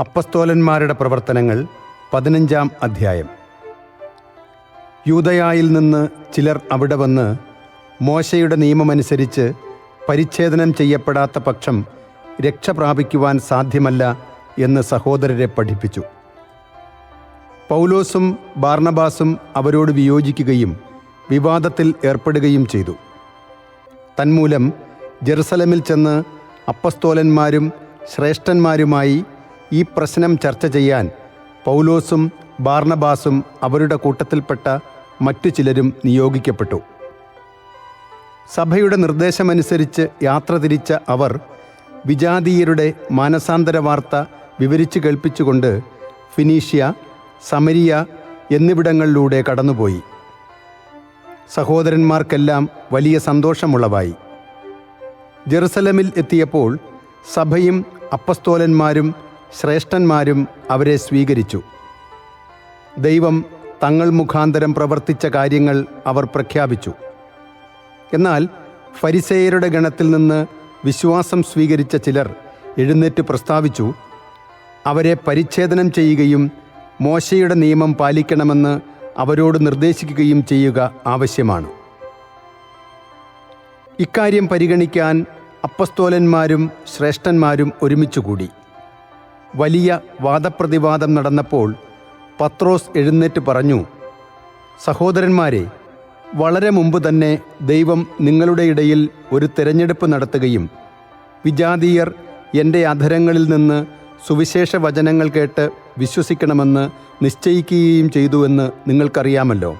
അപ്പസ്തോലന്മാരുടെ പ്രവർത്തനങ്ങൾ 15-ാം അധ്യായം. യൂദയായിൽ നിന്ന് ചിലർ അവിടെ വന്ന് മോശയുടെ നിയമമനുസരിച്ച് പരിച്ഛേദനം ചെയ്യപ്പെടാത്ത പക്ഷം രക്ഷ പ്രാപിക്കുവാൻ സാധ്യമല്ല എന്ന് സഹോദരരെ പഠിപ്പിച്ചു. പൗലോസും ബാർണബാസും അവരോട് വിയോജിക്കുകയും വിവാദത്തിൽ ഏർപ്പെടുകയും ചെയ്തു. തന്മൂലം ജെറുസലമിൽ ചെന്ന് അപ്പസ്തോലന്മാരും ശ്രേഷ്ഠന്മാരുമായി ഈ പ്രശ്നം ചർച്ച ചെയ്യാൻ പൗലോസും ബാർണബാസും അവരുടെ കൂട്ടത്തിൽപ്പെട്ട മറ്റു ചിലരും നിയോഗിക്കപ്പെട്ടു. സഭയുടെ നിർദ്ദേശമനുസരിച്ച് യാത്ര തിരിച്ച അവർ വിജാതീയരുടെ മാനസാന്തര വാർത്ത വിവരിച്ചു കേൾപ്പിച്ചുകൊണ്ട് ഫിനീഷ്യ, സമരിയ എന്നിവിടങ്ങളിലൂടെ കടന്നുപോയി. സഹോദരന്മാർക്കെല്ലാം വലിയ സന്തോഷമുളവായി. ജെറുസലമിൽ എത്തിയപ്പോൾ സഭയും അപ്പസ്തോലന്മാരും ശ്രേഷ്ഠന്മാരും അവരെ സ്വീകരിച്ചു. ദൈവം തങ്ങൾ മുഖാന്തരം പ്രവർത്തിച്ച കാര്യങ്ങൾ അവർ പ്രഖ്യാപിച്ചു. എന്നാൽ ഫരിസേയരുടെ ഗണത്തിൽ നിന്ന് വിശ്വാസം സ്വീകരിച്ച ചിലർ എഴുന്നേറ്റ് പ്രസ്താവിച്ചു, അവരെ പരിച്ഛേദനം ചെയ്യുകയും മോശയുടെ നിയമം പാലിക്കണമെന്ന് അവരോട് നിർദ്ദേശിക്കുകയും ചെയ്യുക ആവശ്യമാണ്. ഇക്കാര്യം പരിഗണിക്കാൻ അപ്പസ്തോലന്മാരും ശ്രേഷ്ഠന്മാരും ഒരുമിച്ചുകൂടി. വലിയ വാദപ്രതിവാദം നടന്നപ്പോൾ പത്രോസ് എഴുന്നേറ്റ് പറഞ്ഞു, സഹോദരന്മാരെ, വളരെ മുമ്പ് തന്നെ ദൈവം നിങ്ങളുടെ ഇടയിൽ ഒരു തിരഞ്ഞെടുപ്പ് നടത്തുകയും വിജാതീയർ എൻ്റെ അധരങ്ങളിൽ നിന്ന് സുവിശേഷ വചനങ്ങൾ കേട്ട് വിശ്വസിക്കണമെന്ന് നിശ്ചയിക്കുകയും ചെയ്തുവെന്ന് നിങ്ങൾക്കറിയാമല്ലോ.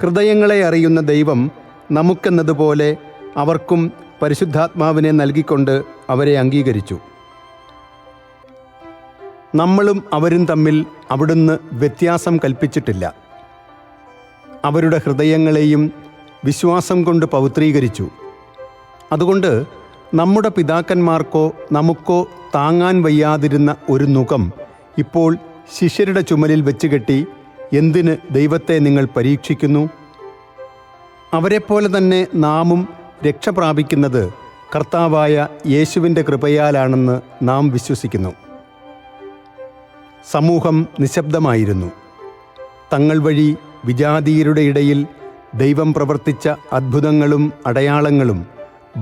ഹൃദയങ്ങളെ അറിയുന്ന ദൈവം നമുക്കെന്നതുപോലെ അവർക്കും പരിശുദ്ധാത്മാവിനെ നൽകിക്കൊണ്ട് അവരെ അംഗീകരിച്ചു. നമ്മളും അവരും തമ്മിൽ അവിടുന്ന് വ്യത്യാസം കൽപ്പിച്ചിട്ടില്ല. അവരുടെ ഹൃദയങ്ങളെയും വിശ്വാസം കൊണ്ട് പവിത്രീകരിച്ചു. അതുകൊണ്ട് നമ്മുടെ പിതാക്കന്മാർക്കോ നമുക്കോ താങ്ങാൻ വയ്യാതിരുന്ന ഒരു നുകം ഇപ്പോൾ ശിഷ്യരുടെ ചുമലിൽ വെച്ചുകെട്ടി എന്തിന് ദൈവത്തെ നിങ്ങൾ പരീക്ഷിക്കുന്നു? അവരെപ്പോലെ തന്നെ നാമും രക്ഷ പ്രാപിക്കുന്നത് കർത്താവായ യേശുവിൻ്റെ കൃപയാലാണെന്ന് നാം വിശ്വസിക്കുന്നു. സമൂഹം നിശബ്ദമായിരുന്നു. തങ്ങൾ വഴി വിജാതീയരുടെ ഇടയിൽ ദൈവം പ്രവർത്തിച്ച അത്ഭുതങ്ങളും അടയാളങ്ങളും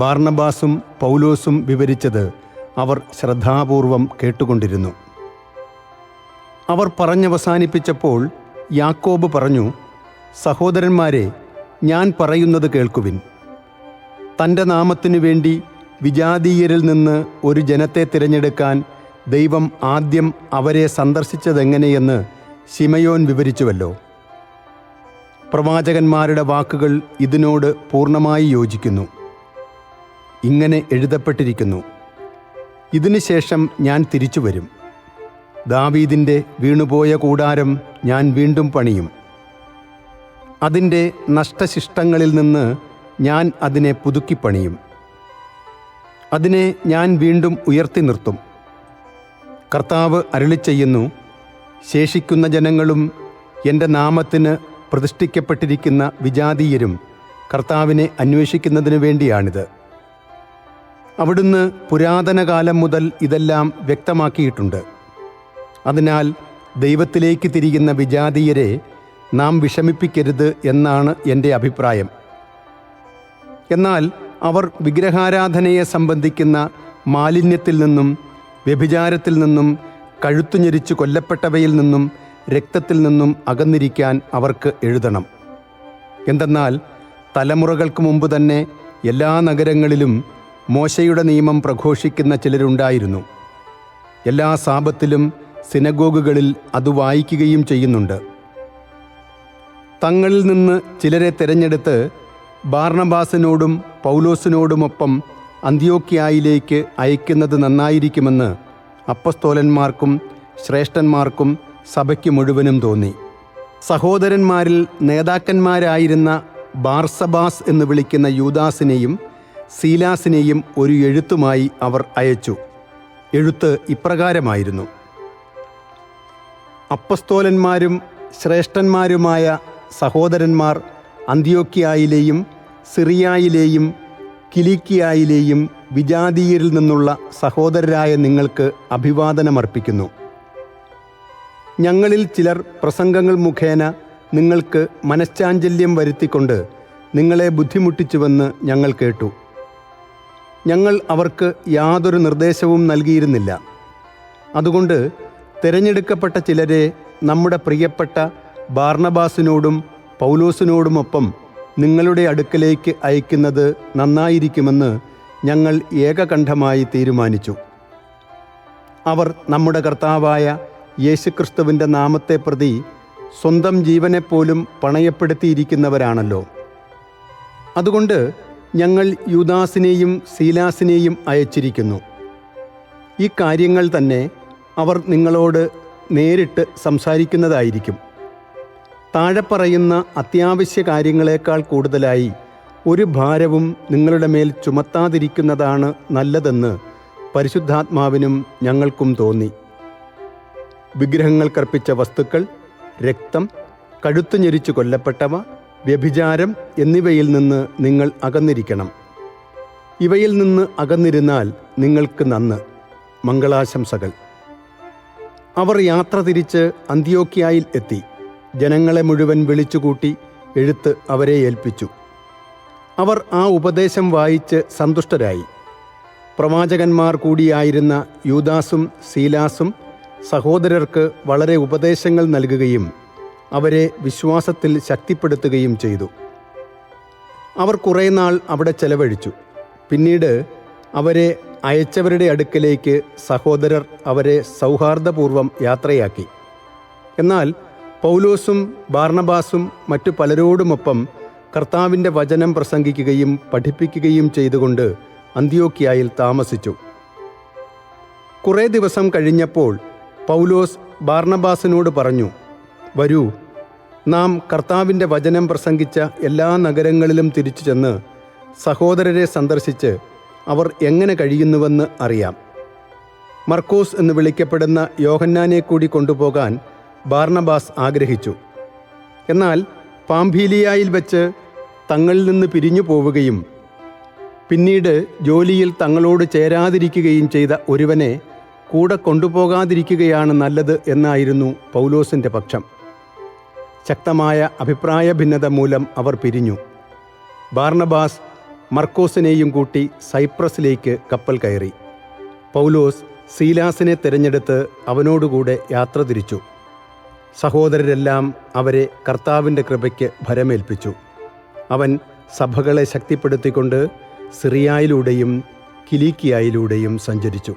ബാർണബാസും പൗലോസും വിവരിച്ചത് അവർ ശ്രദ്ധാപൂർവം കേട്ടുകൊണ്ടിരുന്നു. അവർ പറഞ്ഞവസാനിപ്പിച്ചപ്പോൾ യാക്കോബ് പറഞ്ഞു, സഹോദരന്മാരെ, ഞാൻ പറയുന്നത് കേൾക്കുവിൻ. തൻ്റെ നാമത്തിനു വേണ്ടി വിജാതീയരിൽ നിന്ന് ഒരു ജനത്തെ തിരഞ്ഞെടുക്കാൻ ദൈവം ആദ്യം അവരെ സന്ദർശിച്ചതെങ്ങനെയെന്ന് ശിമയോൻ വിവരിച്ചുവല്ലോ. പ്രവാചകന്മാരുടെ വാക്കുകൾ ഇതിനോട് പൂർണ്ണമായി യോജിക്കുന്നു. ഇങ്ങനെ എഴുതപ്പെട്ടിരിക്കുന്നു, ഇതിനുശേഷം ഞാൻ തിരിച്ചു വരും. ദാവീദിൻ്റെ വീണുപോയ കൂടാരം ഞാൻ വീണ്ടും പണിയും. അതിൻ്റെ നഷ്ടശിഷ്ടങ്ങളിൽ നിന്ന് ഞാൻ അതിനെ പുതുക്കിപ്പണിയും. അതിനെ ഞാൻ വീണ്ടും ഉയർത്തി നിർത്തും. കർത്താവ് അരുളിച്ചെയ്യുന്നു, ശേഷിക്കുന്ന ജനങ്ങളും എൻ്റെ നാമത്തിന് പ്രതിഷ്ഠിക്കപ്പെട്ടിരിക്കുന്ന വിജാതീയരും കർത്താവിനെ അന്വേഷിക്കുന്നതിനു വേണ്ടിയാണിത്. അവിടുന്ന് പുരാതന കാലം മുതൽ ഇതെല്ലാം വ്യക്തമാക്കിയിട്ടുണ്ട്. അതിനാൽ ദൈവത്തിലേക്ക് തിരിയുന്ന വിജാതീയരെ നാം വിഷമിപ്പിക്കരുത് എന്നാണ് എൻ്റെ അഭിപ്രായം. എന്നാൽ അവർ വിഗ്രഹാരാധനയെ സംബന്ധിക്കുന്ന മാലിന്യത്തിൽ നിന്നും വ്യഭിചാരത്തിൽ നിന്നും കഴുത്തുഞെരിച്ചു കൊല്ലപ്പെട്ടവയിൽ നിന്നും രക്തത്തിൽ നിന്നും അകന്നിരിക്കാൻ അവർക്ക് എഴുതണം. എന്തെന്നാൽ തലമുറകൾക്ക് മുമ്പ് തന്നെ എല്ലാ നഗരങ്ങളിലും മോശയുടെ നിയമം പ്രഘോഷിക്കുന്ന ചിലരുണ്ടായിരുന്നു. എല്ലാ സാബത്തിലും സിനഗോഗുകളിൽ അത് വായിക്കുകയും ചെയ്യുന്നുണ്ട്. തങ്ങളിൽ നിന്ന് ചിലരെ തിരഞ്ഞെടുത്ത് ബാർണബാസിനോടും പൗലോസിനോടുമൊപ്പം അന്ത്യോക്യായിലേക്ക് അയക്കുന്നത് നന്നായിരിക്കുമെന്ന് അപ്പസ്തോലന്മാർക്കും ശ്രേഷ്ഠന്മാർക്കും സഭയ്ക്ക് മുഴുവനും തോന്നി. സഹോദരന്മാരിൽ നേതാക്കന്മാരായിരുന്ന ബാർസബാസ് എന്ന് വിളിക്കുന്ന യൂദാസിനെയും സീലാസിനെയും ഒരു എഴുത്തുമായി അവർ അയച്ചു. എഴുത്ത് ഇപ്രകാരമായിരുന്നു: അപ്പസ്തോലന്മാരും ശ്രേഷ്ഠന്മാരുമായ സഹോദരന്മാർ അന്ത്യോക്യായിലെയും സിറിയായിലെയും കിലിക്കിയായിലെയും വിജാതീയരിൽ നിന്നുള്ള സഹോദരരായ നിങ്ങൾക്ക് അഭിവാദനമർപ്പിക്കുന്നു. ഞങ്ങളിൽ ചിലർ പ്രസംഗങ്ങൾ മുഖേന നിങ്ങൾക്ക് മനശ്ചാഞ്ചല്യം വരുത്തിക്കൊണ്ട് നിങ്ങളെ ബുദ്ധിമുട്ടിച്ചുവെന്ന് ഞങ്ങൾ കേട്ടു. ഞങ്ങൾ അവർക്ക് യാതൊരു നിർദ്ദേശവും നൽകിയിരുന്നില്ല. അതുകൊണ്ട് തിരഞ്ഞെടുക്കപ്പെട്ട ചിലരെ നമ്മുടെ പ്രിയപ്പെട്ട ബാർണബാസിനോടും പൗലോസിനോടുമൊപ്പം നിങ്ങളുടെ അടുക്കലേക്ക് അയക്കുന്നത് നന്നായിരിക്കുമെന്ന് ഞങ്ങൾ ഏകകണ്ഠമായി തീരുമാനിച്ചു. അവർ നമ്മുടെ കർത്താവായ യേശുക്രിസ്തുവിൻ്റെ നാമത്തെ പ്രതി സ്വന്തം ജീവനെപ്പോലും പണയപ്പെടുത്തിയിരിക്കുന്നവരാണല്ലോ. അതുകൊണ്ട് ഞങ്ങൾ യൂദാസിനെയും സീലാസിനെയും അയച്ചിരിക്കുന്നു. ഈ കാര്യങ്ങൾ തന്നെ അവർ നിങ്ങളോട് നേരിട്ട് സംസാരിക്കുന്നതായിരിക്കും. താഴെ പറയുന്ന അത്യാവശ്യ കാര്യങ്ങളെക്കാൾ കൂടുതലായി ഒരു ഭാരവും നിങ്ങളുടെ മേൽ ചുമത്താതിരിക്കുന്നതാണ് നല്ലതെന്ന് പരിശുദ്ധാത്മാവിനും ഞങ്ങൾക്കും തോന്നി. വിഗ്രഹങ്ങൾക്കർപ്പിച്ച വസ്തുക്കൾ, രക്തം, കഴുത്തു ഞെരിച്ചു കൊല്ലപ്പെട്ടവ, വ്യഭിചാരം എന്നിവയിൽ നിന്ന് നിങ്ങൾ അകന്നിരിക്കണം. ഇവയിൽ നിന്ന് അകന്നിരുന്നാൽ നിങ്ങൾക്ക് നന്ന്. മംഗളാശംസകൾ. അവർ യാത്ര തിരിച്ച് അന്ത്യോക്യായിൽ എത്തി. ജനങ്ങളെ മുഴുവൻ വിളിച്ചുകൂട്ടി എഴുത്ത് അവരെ ഏൽപ്പിച്ചു. അവർ ആ ഉപദേശം വായിച്ച് സന്തുഷ്ടരായി. പ്രവാചകന്മാർ കൂടിയായിരുന്ന യൂദാസും സീലാസും സഹോദരർക്ക് വളരെ ഉപദേശങ്ങൾ നൽകുകയും അവരെ വിശ്വാസത്തിൽ ശക്തിപ്പെടുത്തുകയും ചെയ്തു. അവർ കുറേ നാൾ അവിടെ ചെലവഴിച്ചു. പിന്നീട് അവരെ അയച്ചവരുടെ അടുക്കലേക്ക് സഹോദരർ അവരെ സൗഹാർദ്ദപൂർവ്വം യാത്രയാക്കി. എന്നാൽ പൗലോസും ബാർണബാസും മറ്റു പലരോടുമൊപ്പം കർത്താവിൻ്റെ വചനം പ്രസംഗിക്കുകയും പഠിപ്പിക്കുകയും ചെയ്തുകൊണ്ട് അന്ത്യോക്യായിൽ താമസിച്ചു. കുറേ ദിവസം കഴിഞ്ഞപ്പോൾ പൗലോസ് ബാർണബാസിനോട് പറഞ്ഞു, വരൂ, നാം കർത്താവിൻ്റെ വചനം പ്രസംഗിച്ച എല്ലാ നഗരങ്ങളിലും തിരിച്ചു ചെന്ന് സഹോദരരെ സന്ദർശിച്ച് അവർ എങ്ങനെ കഴിയുന്നുവെന്ന് അറിയാം. മർക്കോസ് എന്ന് വിളിക്കപ്പെടുന്ന യോഹന്നാനെ കൂടി കൊണ്ടുപോകാൻ ബാർണബാസ് ആഗ്രഹിച്ചു. എന്നാൽ പാംഫീലിയായിൽ വെച്ച് തങ്ങളിൽ നിന്ന് പിരിഞ്ഞു പോവുകയും പിന്നീട് ജോലിയിൽ തങ്ങളോട് ചേരാതിരിക്കുകയും ചെയ്ത ഒരുവനെ കൂടെ കൊണ്ടുപോകാതിരിക്കുകയാണ് നല്ലത് എന്നായിരുന്നു പൗലോസിൻ്റെ പക്ഷം. ശക്തമായ അഭിപ്രായ ഭിന്നത മൂലം അവർ പിരിഞ്ഞു. ബാർണബാസ് മർക്കോസിനെയും കൂട്ടി സൈപ്രസിലേക്ക് കപ്പൽ കയറി. പൗലോസ് സീലാസിനെ തിരഞ്ഞെടുത്ത് അവനോടുകൂടെ യാത്ര തിരിച്ചു. സഹോദരരെല്ലാം അവരെ കർത്താവിൻ്റെ കൃപയ്ക്ക് ഭരമേൽപ്പിച്ചു. അവൻ സഭകളെ ശക്തിപ്പെടുത്തിക്കൊണ്ട് സിറിയായിലൂടെയും കിലീക്കിയായിലൂടെയും സഞ്ചരിച്ചു.